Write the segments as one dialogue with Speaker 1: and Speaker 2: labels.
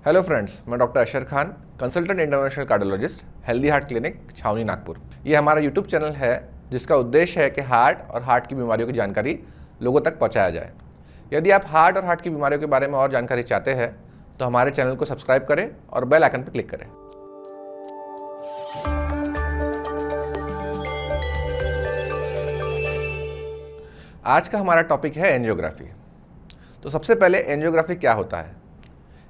Speaker 1: Hello friends, मैं doctor Ashar Khan, consultant international cardiologist, healthy heart clinic, Chhaoni, Nagpur. ये हमारा यूट्यूब चैनल है जिसका उद्देश्य है कि हार्ट और हार्ट की बीमारियों की जानकारी लोगों तक पहुंचाया जाए। यदि आप हार्ट और हार्ट की बीमारियों के बारे में और जानकारी चाहते हैं तो हमारे चैनल को सब्सक्राइब करें और बेल आइकन पर क्लिक करें। आज का हमारा टॉपिक है एंजियोग्राफी। तो सबसे पहले एंजियोग्राफी क्या होता है?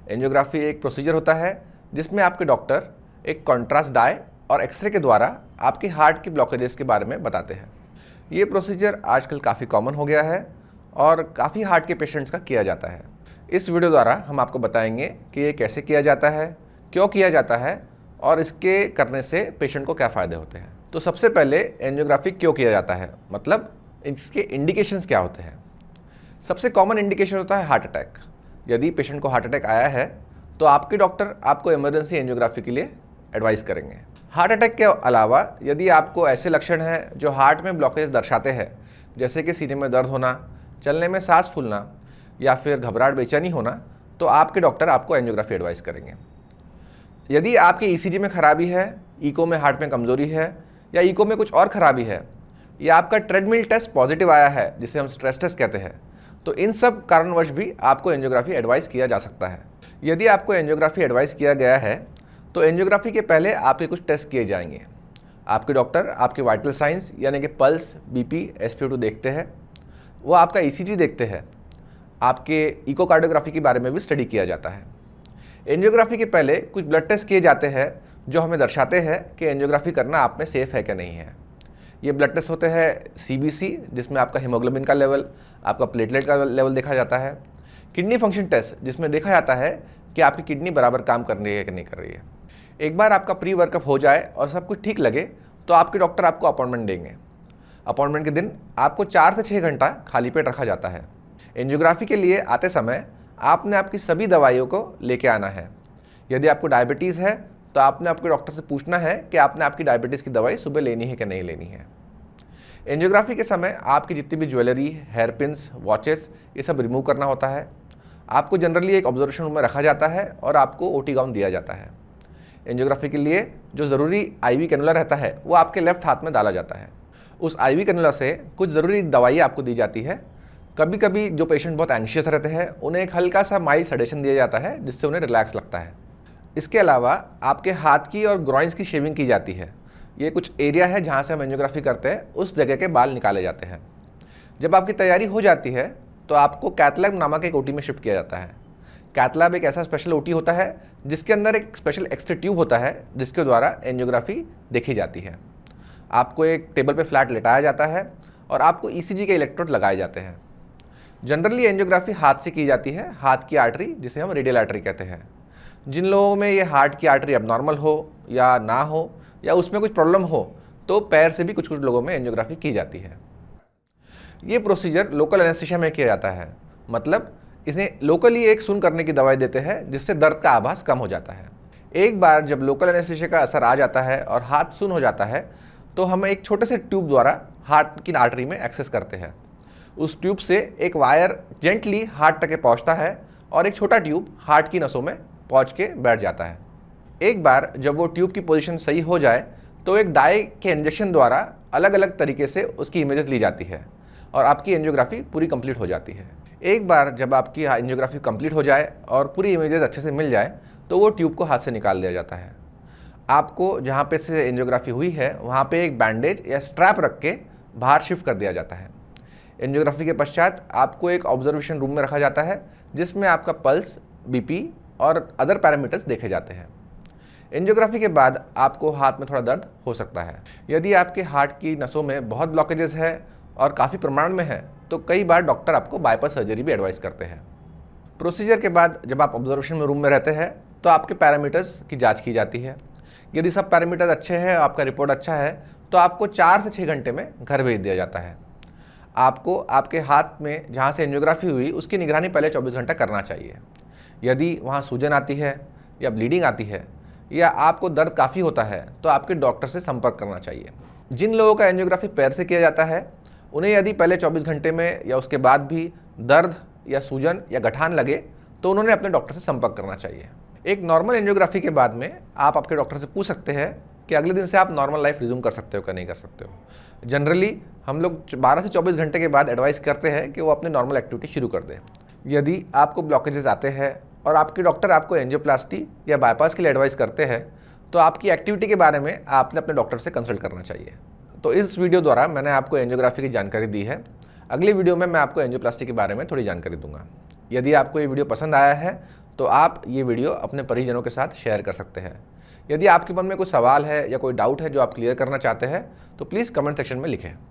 Speaker 1: एंजियोग्राफी एक प्रोसीजर होता है जिसमें आपके डॉक्टर एक कॉन्ट्रास्ट डाई और एक्सरे के द्वारा आपकी हार्ट की ब्लॉकेजेस के बारे में बताते हैं। ये प्रोसीजर आजकल काफ़ी कॉमन हो गया है और काफ़ी हार्ट के पेशेंट्स का किया जाता है। इस वीडियो द्वारा हम आपको बताएंगे कि ये कैसे किया जाता है, क्यों किया जाता है और इसके करने से पेशेंट को क्या फ़ायदे होते हैं। तो सबसे पहले एंजियोग्राफी क्यों किया जाता है, मतलब इसके इंडिकेशंस क्या होते हैं। सबसे कॉमन इंडिकेशन होता है हार्ट अटैक। यदि पेशेंट को हार्ट अटैक आया है तो आपके डॉक्टर आपको इमरजेंसी एंजियोग्राफी के लिए एडवाइस करेंगे। हार्ट अटैक के अलावा यदि आपको ऐसे लक्षण हैं जो हार्ट में ब्लॉकेज दर्शाते हैं, जैसे कि सीने में दर्द होना, चलने में सांस फूलना या फिर घबराहट बेचैनी होना, तो आपके डॉक्टर आपको एंजियोग्राफी एडवाइस करेंगे। यदि आपके ईसीजी में खराबी है, इको में हार्ट में कमजोरी है या इको में कुछ और खराबी है, या आपका ट्रेडमिल टेस्ट पॉजिटिव आया है जिसे हम स्ट्रेस टेस्ट कहते हैं, तो इन सब कारणवश भी आपको एंजियोग्राफी एडवाइस किया जा सकता है। यदि आपको एंजियोग्राफी एडवाइस किया गया है तो एंजियोग्राफी के पहले आपके कुछ टेस्ट किए जाएंगे। आपके डॉक्टर आपके वाइटल साइंस यानी कि पल्स, बीपी, SpO2 देखते हैं, वो आपका ECG देखते हैं, आपके इकोकार्डियोग्राफी के बारे में भी स्टडी किया जाता है। एंजियोग्राफी के पहले कुछ ब्लड टेस्ट किए जाते हैं जो हमें दर्शाते हैं कि एंजियोग्राफी करना आप में सेफ़ है कि नहीं है। ये ब्लड टेस्ट होते हैं CBC, जिसमें आपका हीमोग्लोबिन का लेवल, आपका प्लेटलेट का लेवल देखा जाता है। किडनी फंक्शन टेस्ट, जिसमें देखा जाता है कि आपकी किडनी बराबर काम कर रही है कि नहीं कर रही है। एक बार आपका प्री वर्कअप हो जाए और सब कुछ ठीक लगे तो आपके डॉक्टर आपको अपॉइंटमेंट देंगे। अपॉइंटमेंट के दिन आपको 4 से 6 घंटा खाली पेट रखा जाता है। एंजियोग्राफी के लिए आते समय आपने आपकी सभी दवाइयों को लेके आना है। यदि आपको डायबिटीज़ है तो आपने आपके डॉक्टर से पूछना है कि आपने आपकी डायबिटीज़ की दवाई सुबह लेनी है कि नहीं लेनी है। एंजियोग्राफी के समय आपकी जितनी भी ज्वेलरी, हेयर पिन्स, वॉचेस, ये सब रिमूव करना होता है। आपको जनरली एक ऑब्जर्वेशन रूम में रखा जाता है और आपको OT गाउन दिया जाता है। एंजियोग्राफी के लिए जो ज़रूरी IV कैनुला रहता है वो आपके लेफ्ट हाथ में डाला जाता है। उस IV कैनुला से कुछ ज़रूरी दवाई आपको दी जाती है। कभी कभी जो पेशेंट बहुत एंग्शियस रहते हैं उन्हें एक हल्का सा माइल्ड सेडेशन दिया जाता है जिससे उन्हें रिलैक्स लगता है। इसके अलावा आपके हाथ की और ग्रॉइंस की शेविंग की जाती है। ये कुछ एरिया है जहाँ से हम एंजियोग्राफी करते हैं, उस जगह के बाल निकाले जाते हैं। जब आपकी तैयारी हो जाती है तो आपको कैथ लैब नामक एक OT में शिफ्ट किया जाता है। कैथ लैब एक ऐसा स्पेशल OT होता है जिसके अंदर एक स्पेशल एक्सरे ट्यूब होता है जिसके द्वारा एंजियोग्राफी देखी जाती है। आपको एक टेबल पर फ्लैट लेटाया जाता है और आपको ECG के इलेक्ट्रोड लगाए जाते हैं। जनरली एंजियोग्राफी हाथ से की जाती है, हाथ की आर्टरी जिसे हम रेडियल आर्टरी कहते हैं। जिन लोगों में ये हार्ट की आर्टरी एबनॉर्मल हो या ना हो या उसमें कुछ प्रॉब्लम हो तो पैर से भी कुछ लोगों में एंजियोग्राफी की जाती है। ये प्रोसीजर लोकल एनेस्थीसिया में किया जाता है, मतलब इसने लोकली एक सुन करने की दवाई देते हैं जिससे दर्द का आभास कम हो जाता है। एक बार जब लोकल एनेस्थीसिया का असर आ जाता है और हाथ सुन हो जाता है तो हम एक छोटे से ट्यूब द्वारा हार्ट की आर्टरी में एक्सेस करते हैं। उस ट्यूब से एक वायर जेंटली हार्ट तक पहुँचता है और एक छोटा ट्यूब हार्ट की नसों में पहुँच के बैठ जाता है। एक बार जब वो ट्यूब की पोजीशन सही हो जाए तो एक डाई के इंजेक्शन द्वारा अलग अलग तरीके से उसकी इमेजेस ली जाती है और आपकी एंजियोग्राफी पूरी कंप्लीट हो जाती है। एक बार जब आपकी एंजियोग्राफी कंप्लीट हो जाए और पूरी इमेजेस अच्छे से मिल जाए तो वो ट्यूब को हाथ से निकाल दिया जाता है। आपको जहाँ पे से एंजियोग्राफी हुई है वहाँ पे एक बैंडेज या स्ट्रैप रख के बाहर शिफ्ट कर दिया जाता है। एंजियोग्राफी के पश्चात आपको एक ऑब्जर्वेशन रूम में रखा जाता है जिसमें आपका पल्स, BP और अदर पैरामीटर्स देखे जाते हैं। एंजियोग्राफी के बाद आपको हाथ में थोड़ा दर्द हो सकता है। यदि आपके हार्ट की नसों में बहुत ब्लॉकेजेस है और काफ़ी प्रमाण में है तो कई बार डॉक्टर आपको बाईपास सर्जरी भी एडवाइस करते हैं। प्रोसीजर के बाद जब आप ऑब्जर्वेशन में रूम में रहते हैं तो आपके पैरामीटर्स की जांच की जाती है। यदि सब पैरामीटर्स अच्छे हैं, आपका रिपोर्ट अच्छा है, तो आपको 4 से 6 घंटे में घर भेज दिया जाता है। आपको आपके हाथ में जहाँ से एंजियोग्राफी हुई उसकी निगरानी पहले 24 घंटा करना चाहिए। यदि वहाँ सूजन आती है या ब्लीडिंग आती है या आपको दर्द काफ़ी होता है तो आपके डॉक्टर से संपर्क करना चाहिए। जिन लोगों का एंजियोग्राफी पैर से किया जाता है उन्हें यदि पहले 24 घंटे में या उसके बाद भी दर्द या सूजन या गठान लगे तो उन्होंने अपने डॉक्टर से संपर्क करना चाहिए। एक नॉर्मल एंजियोग्राफी के बाद में आप आपके डॉक्टर से पूछ सकते हैं कि अगले दिन से आप नॉर्मल लाइफ रिज्यूम कर सकते हो कि नहीं कर सकते हो। जनरली हम लोग 12 से 24 घंटे के बाद एडवाइस करते हैं कि वो अपने नॉर्मल एक्टिविटी शुरू कर दें। यदि आपको ब्लॉकेजेस आते हैं और आपके डॉक्टर आपको एंजियोप्लास्टी या बाईपास के लिए एडवाइस करते हैं तो आपकी एक्टिविटी के बारे में आपने अपने डॉक्टर से कंसल्ट करना चाहिए। तो इस वीडियो द्वारा मैंने आपको एंजियोग्राफी की जानकारी दी है। अगली वीडियो में मैं आपको एंजियोप्लास्टी के बारे में थोड़ी जानकारी दूंगा। यदि आपको ये वीडियो पसंद आया है तो आप ये वीडियो अपने परिजनों के साथ शेयर कर सकते हैं। यदि आपके मन में कोई सवाल है या कोई डाउट है जो आप क्लियर करना चाहते हैं तो प्लीज़ कमेंट सेक्शन में लिखें।